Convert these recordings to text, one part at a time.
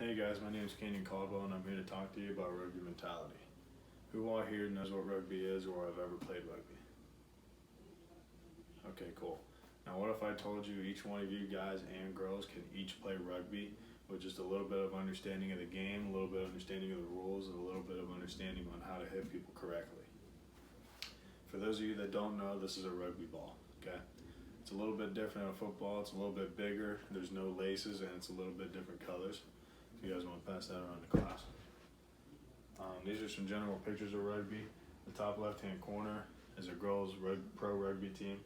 Hey guys, my name is Caldwell and I'm here to talk to you about Rugby Mentality. Who all here knows what rugby is or have ever played rugby? Okay, cool. Now what if I told you each one of you guys and girls can each play rugby with just a little bit of understanding of the game, a little bit of understanding of the rules, and a little bit of understanding on how to hit people correctly. For those of you that don't know, this is a rugby ball, okay? It's a little bit different than a football, it's a little bit bigger, there's no laces, and it's a little bit different colors. If you guys want to pass that around to class. These are some general pictures of rugby. The top left-hand corner is a girls pro rugby team.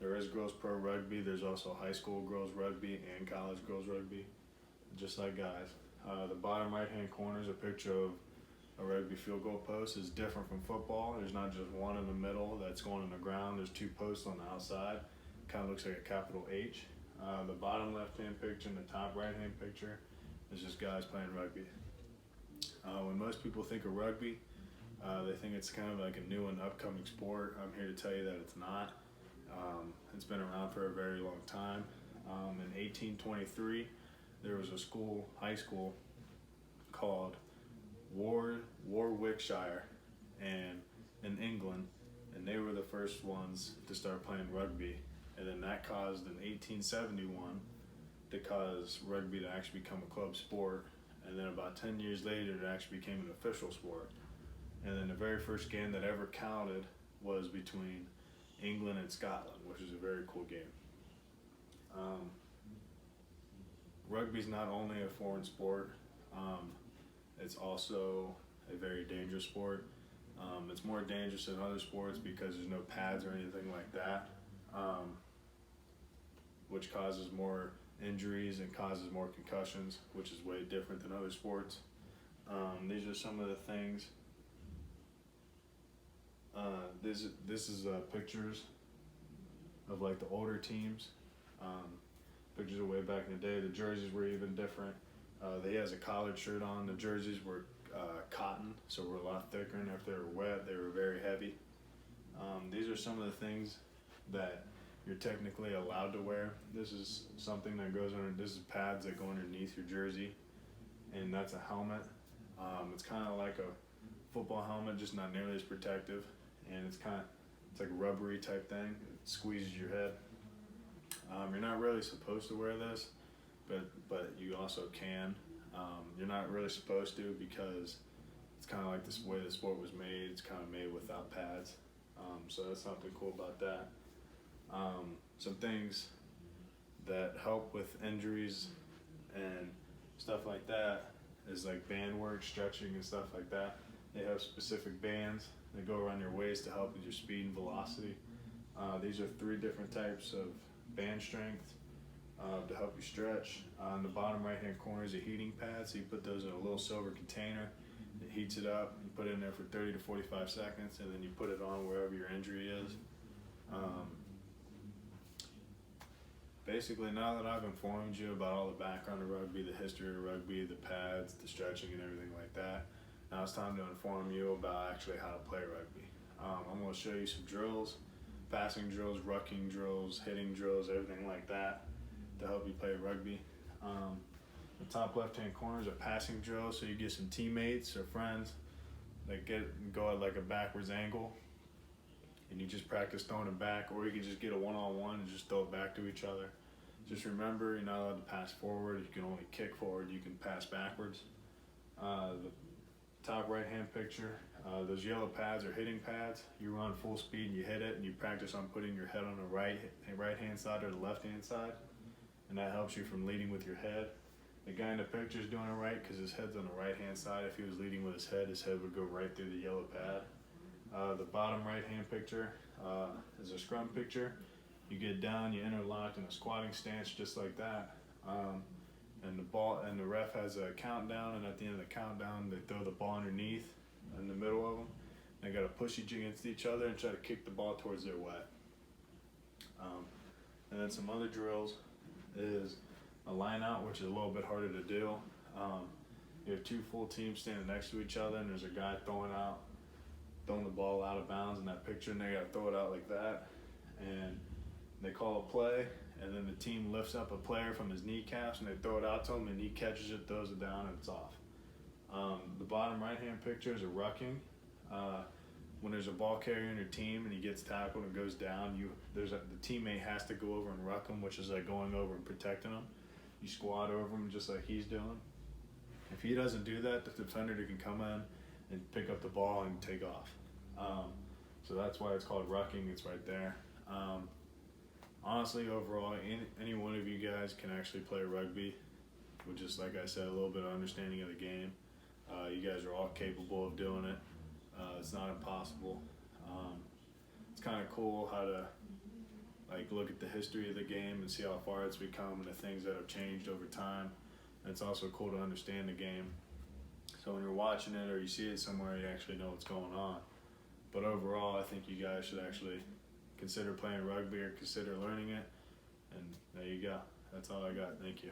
There is girls pro rugby. There's also high school girls rugby and college girls rugby, just like guys. The bottom right-hand corner is a picture of a rugby field goal post. It's different from football. There's not just one in the middle that's going on the ground. There's two posts on the outside. Kind of looks like a capital H. The bottom left-hand picture and the top right-hand picture is just guys playing rugby. When most people think of rugby, they think it's kind of like a new and upcoming sport. I'm here to tell you that it's not. It's been around for a very long time. In 1823, there was a high school called Warwickshire and in England, and they were the first ones to start playing rugby. And then that caused in 1871 to cause rugby to actually become a club sport, and then about 10 years later it actually became an official sport. And then the very first game that ever counted was between England and Scotland, which is a very cool game. Rugby's not only a foreign sport, it's also a very dangerous sport. It's more dangerous than other sports because there's no pads or anything like that, which causes more injuries and causes more concussions, which is way different than other sports. These are some of the things. This is pictures of like the older teams. Pictures of way back in the day. The jerseys were even different. They has a collared shirt on. The jerseys were cotton, so were a lot thicker, and if they were wet, they were very heavy. These are some of the things that you're technically allowed to wear. This is something that goes under, this is pads that go underneath your jersey, and that's a helmet. It's kind of like a football helmet, just not nearly as protective, and it's like a rubbery type thing. It squeezes your head. You're not really supposed to wear this, but you also can. You're not really supposed to because it's kind of like this way the sport was made. It's kind of made without pads, so that's something cool about that. Some things that help with injuries and stuff like that is like band work, stretching and stuff like that. They have specific bands that go around your waist to help with your speed and velocity. These are 3 different types of band strength to help you stretch. On the bottom right hand corner is a heating pad, so you put those in a little silver container. It heats it up, you put it in there for 30 to 45 seconds, and then you put it on wherever your injury is. Basically, now that I've informed you about all the background of rugby, the history of rugby, the pads, the stretching and everything like that, now it's time to inform you about actually how to play rugby. I'm going to show you some drills, passing drills, rucking drills, hitting drills, everything like that to help you play rugby. The top left-hand corner is a passing drill, so you get some teammates or friends that go at like a backwards angle, and you just practice throwing it back, or you can just get a one-on-one and just throw it back to each other. Just remember, you're not allowed to pass forward. You can only kick forward. You can pass backwards. The top right-hand picture, those yellow pads are hitting pads. You run full speed and you hit it, and you practice on putting your head on the right-hand side or the left-hand side, and that helps you from leading with your head. The guy in the picture is doing it right because his head's on the right-hand side. If he was leading with his head would go right through the yellow pad. The bottom right-hand picture is a scrum picture. You get down, you interlock in a squatting stance just like that. And the ref has a countdown, and at the end of the countdown, they throw the ball underneath in the middle of them. They got to push each against each other and try to kick the ball towards their wet. And then some other drills is a line out, which is a little bit harder to do. You have 2 full teams standing next to each other, and there's a guy throwing the ball out of bounds in that picture, and they got to throw it out like that. And they call a play, and then the team lifts up a player from his kneecaps and they throw it out to him, and he catches it, throws it down, and it's off. The bottom right-hand picture is a rucking. When there's a ball carrier in your team and he gets tackled and goes down, the teammate has to go over and ruck him, which is like going over and protecting him. You squat over him just like he's doing. If he doesn't do that, the defender can come in and pick up the ball and take off. So that's why it's called rucking. It's right there. Honestly, overall, any one of you guys can actually play rugby with just, like I said, a little bit of understanding of the game. You guys are all capable of doing it. It's not impossible. It's kind of cool how to look at the history of the game and see how far it's become and the things that have changed over time. And it's also cool to understand the game. So when you're watching it or you see it somewhere, you actually know what's going on. But overall, I think you guys should actually consider playing rugby or consider learning it. And there you go. That's all I got. Thank you.